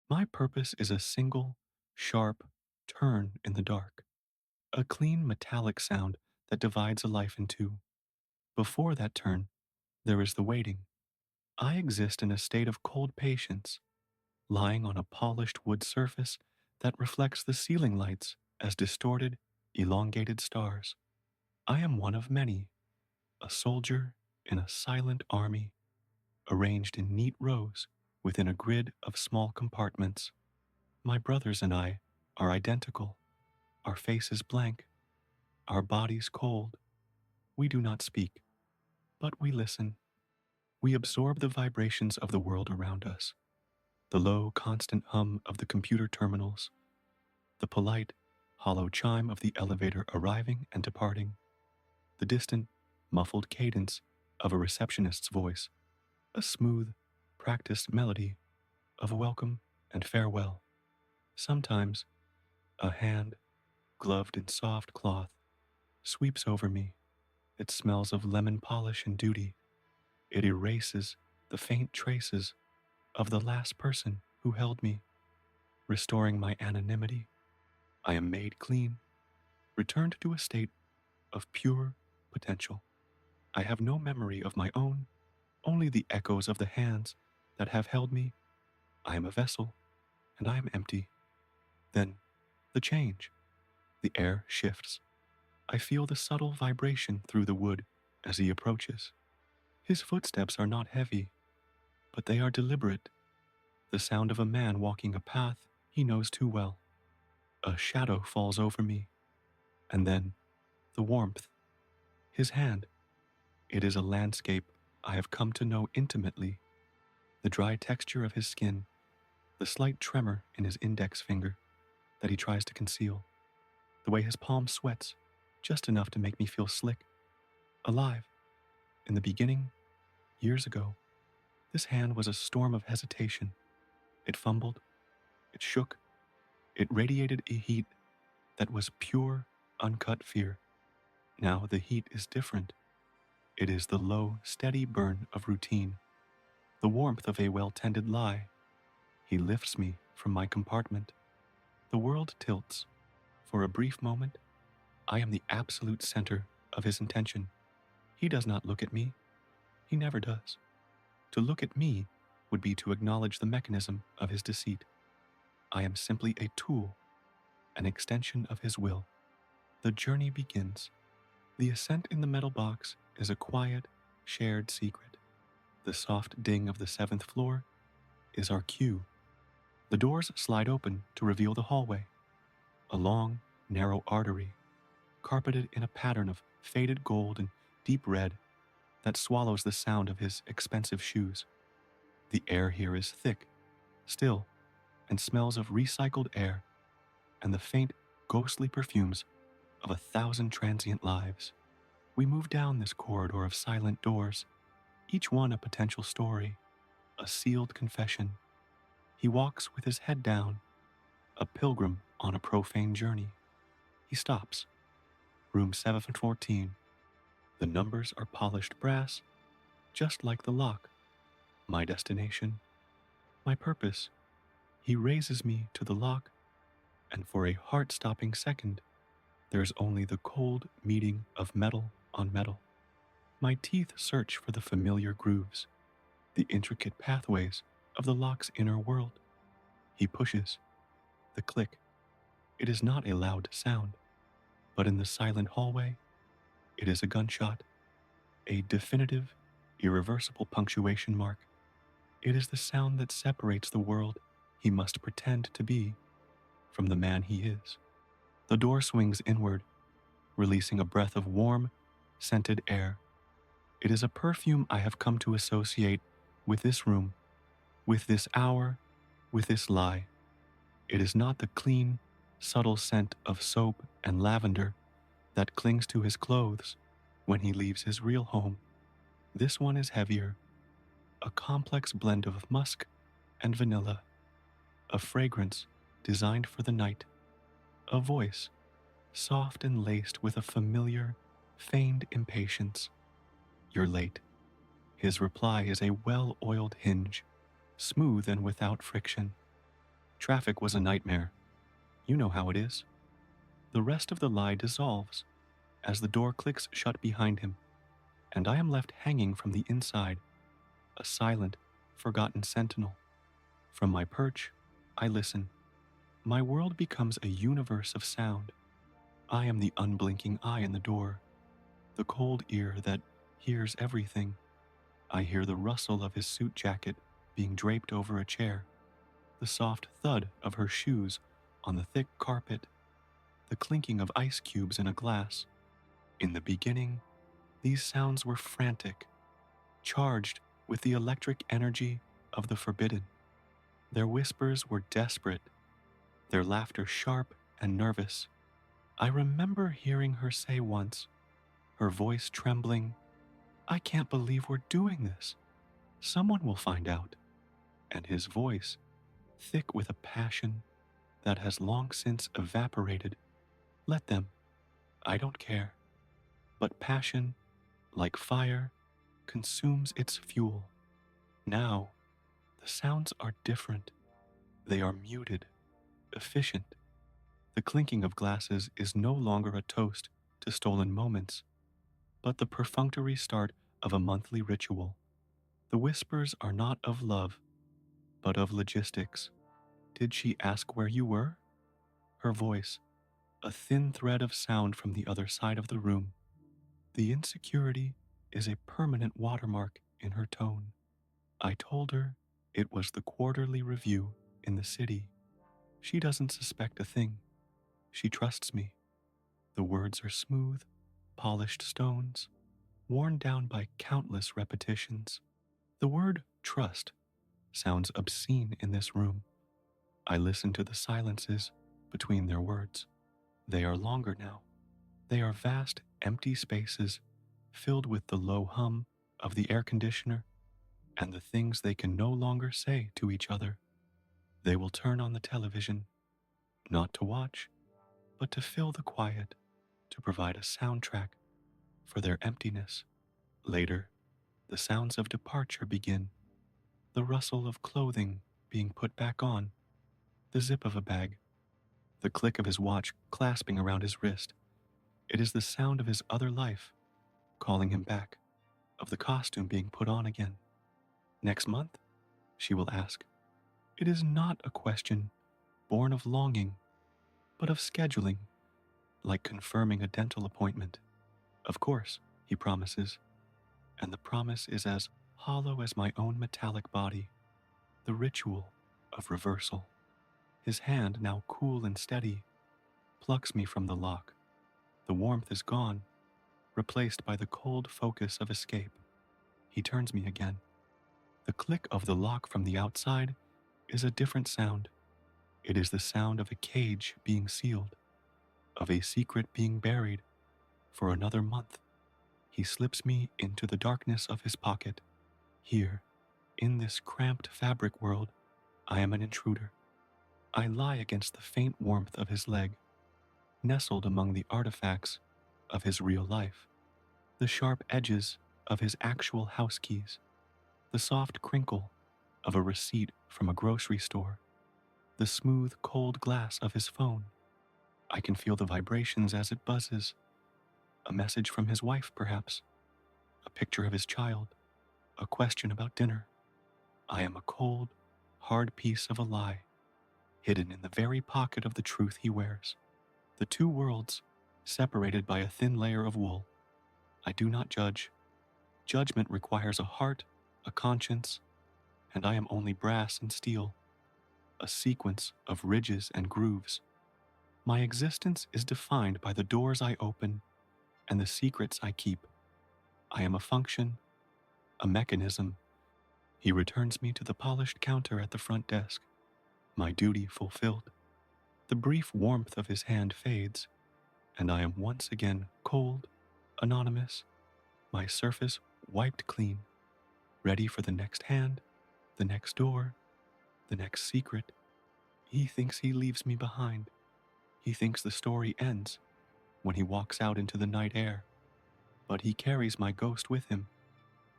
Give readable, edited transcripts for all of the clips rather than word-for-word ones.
My purpose is a single, sharp turn in the dark, a clean metallic sound that divides a life in two. Before that turn, there is the waiting. I exist in a state of cold patience, lying on a polished wood surface that reflects the ceiling lights as distorted, elongated stars. I am one of many, a soldier in a silent army, arranged in neat rows within a grid of small compartments. My brothers and I are identical, our faces blank, our bodies cold. We do not speak, but we listen. We absorb the vibrations of the world around us, the low, constant hum of the computer terminals, the polite, hollow chime of the elevator arriving and departing, the distant, muffled cadence of a receptionist's voice, a smooth, practiced melody of welcome and farewell. Sometimes a hand, gloved in soft cloth, sweeps over me. It smells of lemon polish and duty. It erases the faint traces of the last person who held me, restoring my anonymity. I am made clean, returned to a state of pure potential. I have no memory of my own, only the echoes of the hands that have held me. I am a vessel, and I am empty. Then, the change. The air shifts. I feel the subtle vibration through the wood as he approaches. His footsteps are not heavy, but they are deliberate, the sound of a man walking a path he knows too well. A shadow falls over me, and then the warmth. His hand. It is a landscape I have come to know intimately. The dry texture of his skin, the slight tremor in his index finger that he tries to conceal, the way his palm sweats just enough to make me feel slick, alive. In the beginning, years ago, this hand was a storm of hesitation. It fumbled, it shook, it radiated a heat that was pure, uncut fear. Now the heat is different. It is the low, steady burn of routine, the warmth of a well-tended lie. He lifts me from my compartment. The world tilts. For a brief moment, I am the absolute center of his intention. He does not look at me. He never does. To look at me would be to acknowledge the mechanism of his deceit. I am simply a tool, an extension of his will. The journey begins. The ascent in the metal box is a quiet, shared secret. The soft ding of the seventh floor is our cue. The doors slide open to reveal the hallway, a long, narrow artery, carpeted in a pattern of faded gold and deep red that swallows the sound of his expensive shoes. The air here is thick, still, and smells of recycled air and the faint, ghostly perfumes of 1,000 transient lives. We move down this corridor of silent doors, each one a potential story, a sealed confession. He walks with his head down, a pilgrim on a profane journey. He stops. Room 714. The numbers are polished brass, just like the lock. My destination, my purpose. He raises me to the lock, and for a heart-stopping second, there's only the cold meeting of metal on metal. My teeth search for the familiar grooves, the intricate pathways of the lock's inner world. He pushes. The click. It is not a loud sound, but in the silent hallway, it is a gunshot, a definitive, irreversible punctuation mark. It is the sound that separates the world he must pretend to be from the man he is. The door swings inward, releasing a breath of warm, scented air. It is a perfume I have come to associate with this room, with this hour, with this lie. It is not the clean, subtle scent of soap and lavender that clings to his clothes when he leaves his real home. This one is heavier, a complex blend of musk and vanilla, a fragrance designed for the night, a voice soft and laced with a familiar, feigned impatience. You're late. His reply is a well-oiled hinge, smooth and without friction. Traffic was a nightmare. You know how it is. The rest of the lie dissolves as the door clicks shut behind him, and I am left hanging from the inside, a silent, forgotten sentinel. From my perch, I listen. My world becomes a universe of sound. I am the unblinking eye in the door, the cold ear that hears everything. I hear the rustle of his suit jacket being draped over a chair, the soft thud of her shoes on the thick carpet, the clinking of ice cubes in a glass. In the beginning, these sounds were frantic, charged with the electric energy of the forbidden. Their whispers were desperate, their laughter sharp and nervous. I remember hearing her say once, her voice trembling, "I can't believe we're doing this. Someone will find out." And his voice, thick with a passion that has long since evaporated. Let them. I don't care. But passion, like fire, consumes its fuel. Now, the sounds are different. They are muted, efficient. The clinking of glasses is no longer a toast to stolen moments, but the perfunctory start of a monthly ritual. The whispers are not of love, but of logistics. Did she ask where you were? Her voice, a thin thread of sound from the other side of the room. The insecurity is a permanent watermark in her tone. I told her it was the quarterly review in the city. She doesn't suspect a thing. She trusts me. The words are smooth, polished stones, worn down by countless repetitions. The word trust sounds obscene in this room. I listen to the silences between their words. They are longer now. They are vast, empty spaces filled with the low hum of the air conditioner and the things they can no longer say to each other. They will turn on the television, not to watch, but to fill the quiet, to provide a soundtrack for their emptiness. Later, the sounds of departure begin, the rustle of clothing being put back on, the zip of a bag, the click of his watch clasping around his wrist. It is the sound of his other life calling him back, of the costume being put on again. Next month? She will ask. It is not a question born of longing, but of scheduling, like confirming a dental appointment. Of course, he promises, and the promise is as hollow as my own metallic body, the ritual of reversal. His hand, now cool and steady, plucks me from the lock. The warmth is gone, replaced by the cold focus of escape. He turns me again. The click of the lock from the outside is a different sound. It is the sound of a cage being sealed, of a secret being buried for another month. He slips me into the darkness of his pocket. Here, in this cramped fabric world, I am an intruder. I lie against the faint warmth of his leg, nestled among the artifacts of his real life, the sharp edges of his actual house keys, the soft crinkle of a receipt from a grocery store, the smooth, cold glass of his phone. I can feel the vibrations as it buzzes. A message from his wife, perhaps. A picture of his child. A question about dinner. I am a cold, hard piece of a lie, hidden in the very pocket of the truth he wears. The two worlds, separated by a thin layer of wool. I do not judge. Judgment requires a heart, a conscience, and I am only brass and steel, a sequence of ridges and grooves. My existence is defined by the doors I open and the secrets I keep. I am a function, a mechanism. He returns me to the polished counter at the front desk, my duty fulfilled. The brief warmth of his hand fades, and I am once again cold, anonymous, my surface wiped clean, ready for the next hand, the next door, the next secret. He thinks he leaves me behind. He thinks the story ends when he walks out into the night air. But he carries my ghost with him.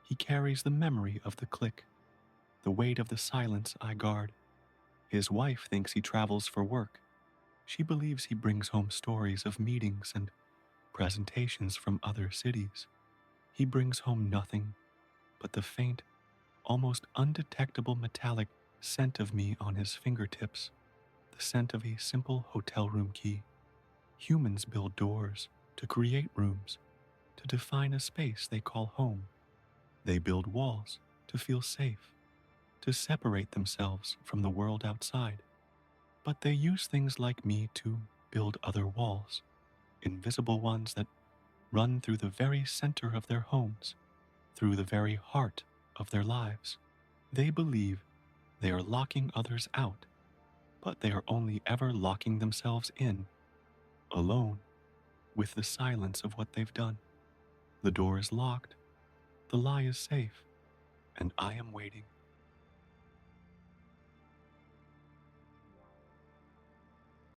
He carries the memory of the click, the weight of the silence I guard. His wife thinks he travels for work. She believes he brings home stories of meetings and presentations from other cities. He brings home nothing but the faint, almost undetectable metallic scent of me on his fingertips, the scent of a simple hotel room key. Humans build doors to create rooms, to define a space they call home. They build walls to feel safe, to separate themselves from the world outside. But they use things like me to build other walls, invisible ones that run through the very center of their homes, through the very heart of their lives. They believe they are locking others out, but they are only ever locking themselves in, alone, with the silence of what they've done. The door is locked, the lie is safe, and I am waiting.